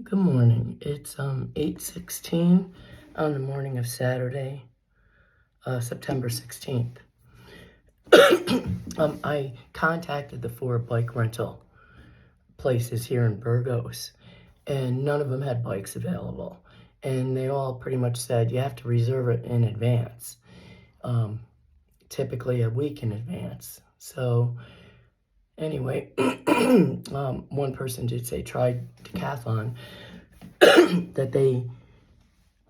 Good morning. It's 8:16 on the morning of Saturday, September 16th. I contacted the four bike rental places here in Burgos, and none of them had bikes available. And they all pretty much said you have to reserve it in advance, um, typically a week in advance. So anyway, one person did say try Decathlon, that they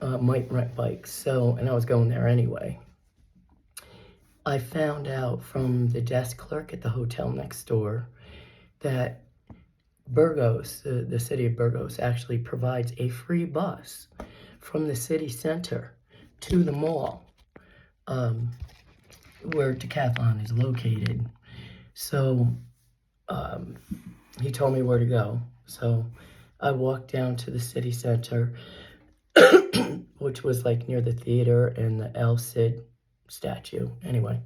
might rent bikes. So, and I was going there anyway. I found out from the desk clerk at the hotel next door that Burgos, the city of Burgos, actually provides a free bus from the city center to the mall, where Decathlon is located. So he told me where to go. So I walked down to the city center, which was like near the theater and the El Cid statue. Anyway,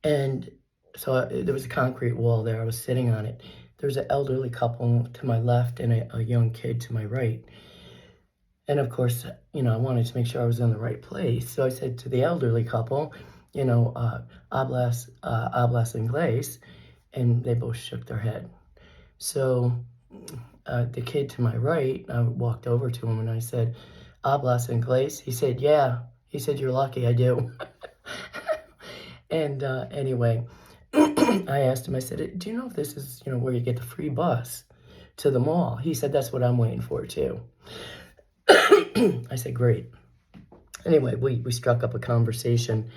and so there was a concrete wall there. I was sitting on it. There was an elderly couple to my left and a young kid to my right. And of course, I wanted to make sure I was in the right place. So I said to the elderly couple, hablas inglés, and they both shook their head. So the kid to my right, I walked over to him and I said, hablas inglés? He said, yeah. He said, you're lucky I do. And anyway, I asked him, I said, do you know if this is, where you get the free bus to the mall? He said, that's what I'm waiting for too. I said, great. Anyway, we struck up a conversation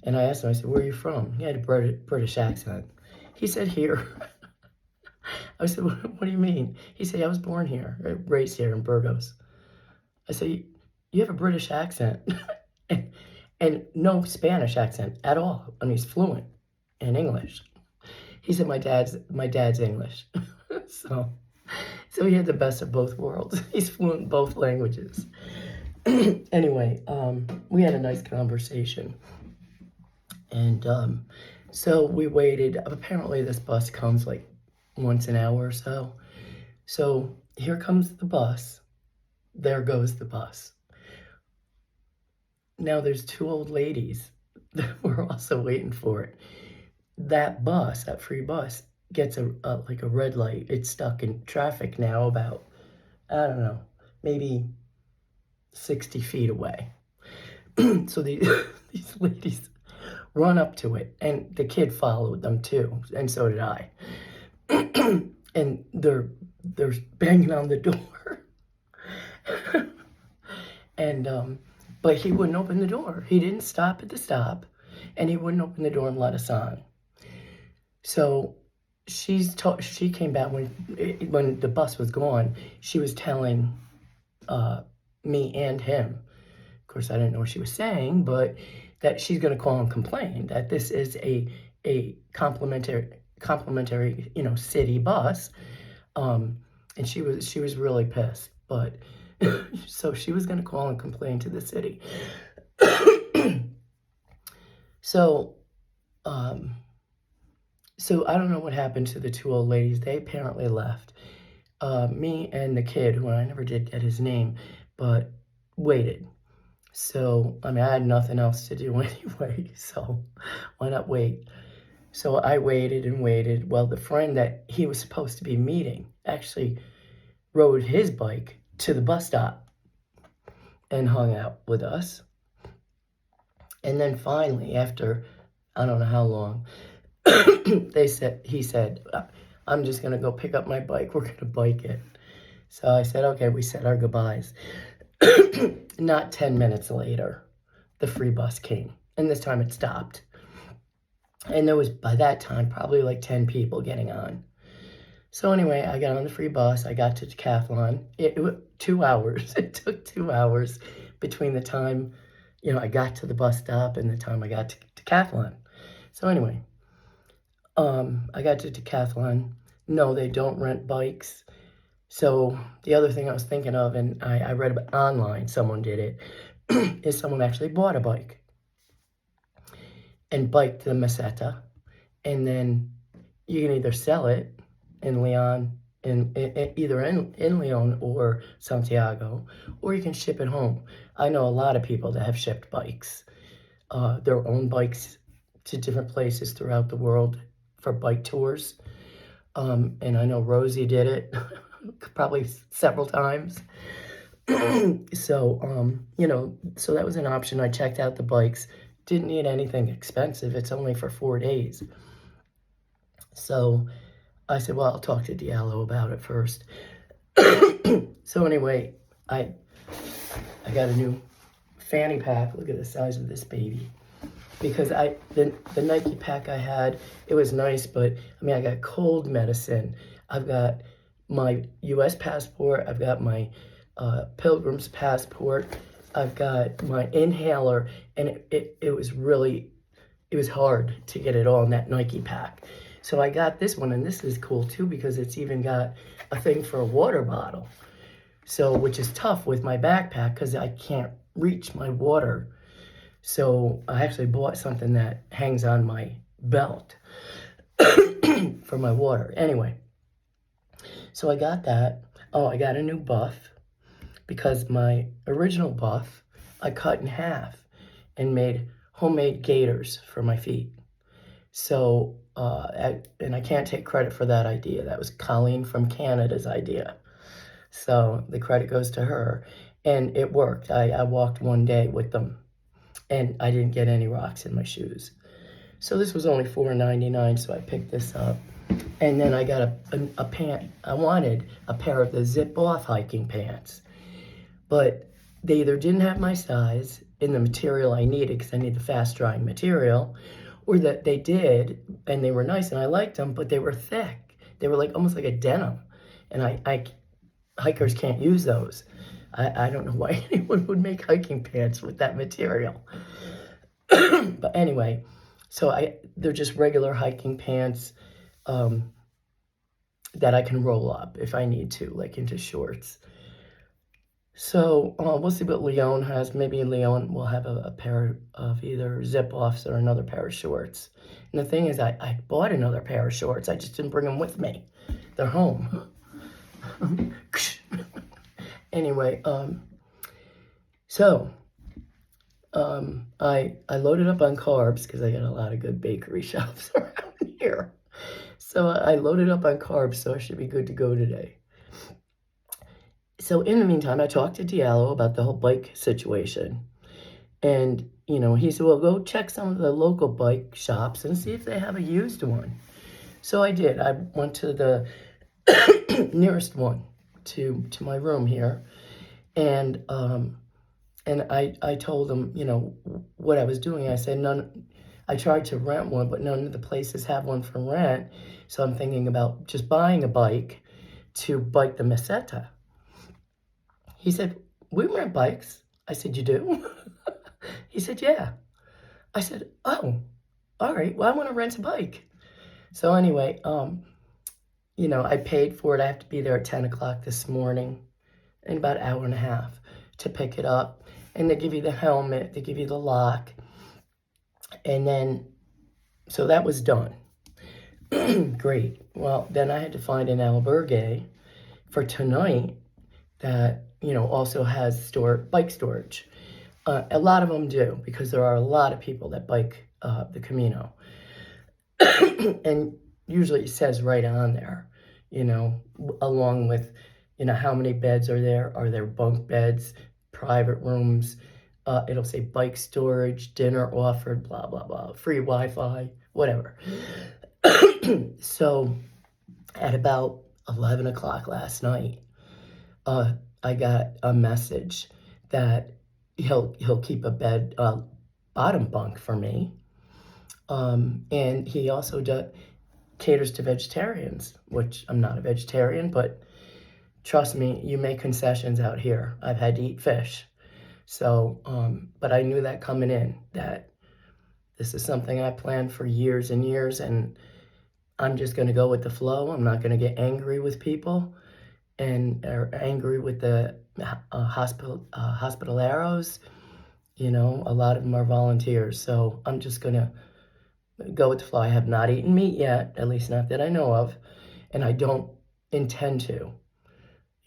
and I asked him, I said, where are you from? He had a British accent. He said, here. I said, what do you mean? He said, I was born here, raised here in Burgos. I said, you have a British accent and no Spanish accent at all. I mean, he's fluent in English. He said, my dad's English. So he had the best of both worlds. He's fluent in both languages. Anyway, we had a nice conversation. And so we waited. Apparently this bus comes like once an hour or so. So here comes the bus. There goes the bus. Now there's two old ladies that were also waiting for it. That bus, that free bus, gets like a red light. It's stuck in traffic now about, I don't know, maybe 60 feet away. So these ladies run up to it, and the kid followed them too, and so did I. And they're banging on the door. And but he wouldn't open the door. He didn't stop at the stop, and he wouldn't open the door and let us on. So she came back when the bus was gone. She was telling me and him. Of course, I didn't know what she was saying, but that she's going to call and complain that this is a complimentary, city bus, and she was really pissed. But so she was going to call and complain to the city. So I don't know what happened to the two old ladies. They apparently left. Me and the kid, who I never did get his name, but waited. So, I mean, I had nothing else to do anyway, so why not wait? So I waited and waited. Well, the friend that he was supposed to be meeting actually rode his bike to the bus stop and hung out with us. And then finally, after I don't know how long, he said, I'm just going to go pick up my bike. We're going to bike it. So I said, okay, we said our goodbyes. Not 10 minutes later, the free bus came. And this time it stopped. And there was, by that time, probably like 10 people getting on. So anyway, I got on the free bus. I got to Decathlon. It was 2 hours. It took 2 hours between the time, I got to the bus stop and the time I got to Decathlon. So anyway, I got to Decathlon. No, they don't rent bikes. So the other thing I was thinking of, and I read about online, someone did it, is someone actually bought a bike and biked the Meseta, and then you can either sell it in Leon either in Leon or Santiago, or you can ship it home. I know a lot of people that have shipped bikes, their own bikes, to different places throughout the world for bike tours. And I know Rosie did it probably several times. So, so that was an option. I checked out the bikes. Didn't need anything expensive. It's only for 4 days. So I said, well, I'll talk to Diallo about it first. So anyway, I got a new fanny pack. Look at the size of this baby. Because the Nike pack I had, it was nice, but I mean, I got cold medicine. I've got my U.S. passport. I've got my Pilgrim's passport. I've got my inhaler, and it was hard to get it all in that Nike pack. So I got this one, and this is cool too because it's even got a thing for a water bottle. So, which is tough with my backpack because I can't reach my water. So I actually bought something that hangs on my belt for my water. Anyway, so I got that. Oh, I got a new buff because my original buff I cut in half and made homemade gaiters for my feet. So, and I can't take credit for that idea. That was Colleen from Canada's idea. So the credit goes to her. And it worked. I walked one day with them, and I didn't get any rocks in my shoes. So this was only $4.99, so I picked this up. And then I got a pant. I wanted a pair of the zip-off hiking pants. But they either didn't have my size in the material I needed, because I need the fast-drying material, or that they did, and they were nice, and I liked them, but they were thick. They were like almost like a denim. And hikers can't use those. I don't know why anyone would make hiking pants with that material. But anyway, so they're just regular hiking pants that I can roll up if I need to, like into shorts. So we'll see what Leon has. Maybe Leon will have a pair of either zip-offs or another pair of shorts. And the thing is, I bought another pair of shorts. I just didn't bring them with me. They're home. Anyway, I loaded up on carbs because I got a lot of good bakery shops around here. So I loaded up on carbs, so I should be good to go today. So in the meantime, I talked to Diallo about the whole bike situation. And, he said, well, go check some of the local bike shops and see if they have a used one. So I did. I went to the nearest one to my room here. And I told them, what I was doing. I said, I tried to rent one, but none of the places have one for rent. So I'm thinking about just buying a bike to bike the Meseta. He said, we rent bikes. I said, you do? He said, yeah. I said, oh, all right. Well, I want to rent a bike. So anyway, I paid for it. I have to be there at 10 o'clock this morning in about an hour and a half to pick it up. And they give you the helmet, they give you the lock. And then, so that was done. Great. Well, then I had to find an albergue for tonight that, also has bike storage. A lot of them do, because there are a lot of people that bike the Camino. And usually it says right on there, along with, how many beds are there bunk beds, private rooms, it'll say bike storage, dinner offered, blah, blah, blah, free Wi-Fi, whatever. So at about 11 o'clock last night, I got a message that he'll keep a bed, bottom bunk for me. And he also caters to vegetarians, which I'm not a vegetarian, but trust me, you make concessions out here. I've had to eat fish. So, but I knew that coming in, that this is something I planned for years and years, and I'm just going to go with the flow. I'm not going to get angry with people or angry with the hospitaleros. A lot of them are volunteers. So I'm just going to go with the flow. I have not eaten meat yet, at least not that I know of. And I don't intend to.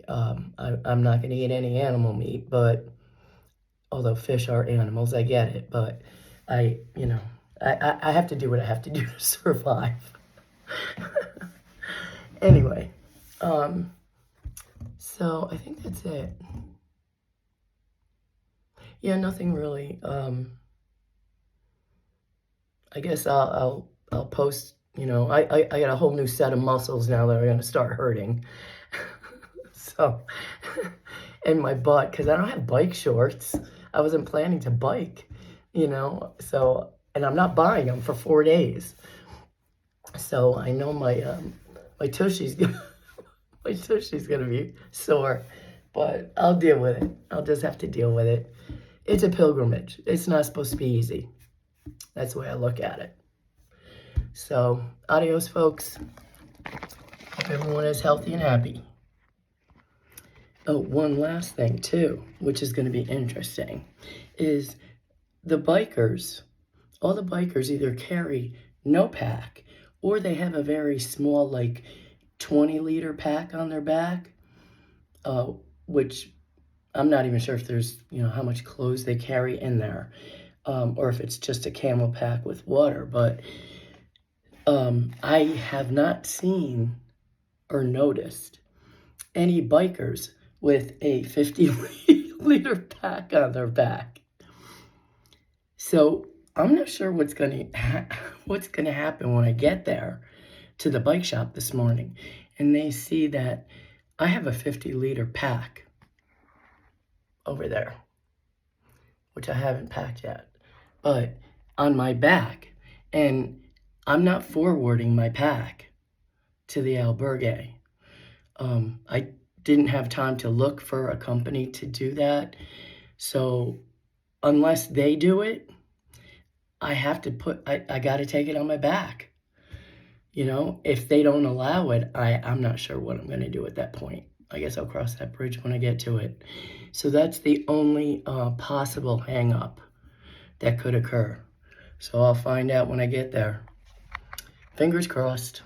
I'm not going to eat any animal meat, but although fish are animals, I get it. But you know, I have to do what I have to do to survive. Anyway, so I think that's it. Yeah, nothing really. I guess I'll post. You know, I got a whole new set of muscles now that are gonna start hurting. So, and my butt, because I don't have bike shorts. I wasn't planning to bike, you know. So, and I'm not buying them for 4 days. So I know my tushy's my tushy's gonna be sore, but I'll deal with it. I'll just have to deal with it. It's a pilgrimage. It's not supposed to be easy. That's the way I look at it. So, adios, folks. Hope everyone is healthy and happy. Oh, one last thing, too, which is going to be interesting, is the bikers, all the bikers either carry no pack or they have a very small, like, 20-liter pack on their back, which I'm not even sure if there's, you know, how much clothes they carry in there, or if it's just a camel pack with water. But I have not seen or noticed any bikers with a 50-liter pack on their back. So I'm not sure what's gonna happen when I get there to the bike shop this morning and they see that I have a 50-liter pack over there, which I haven't packed yet, but on my back, and I'm not forwarding my pack to the albergue. I didn't have time to look for a company to do that, so unless they do it, I have to I got to take it on my back. You know, if they don't allow it, I'm not sure what I'm going to do at that point. I guess I'll cross that bridge when I get to it. So that's the only possible hang-up that could occur. So I'll find out when I get there. Fingers crossed.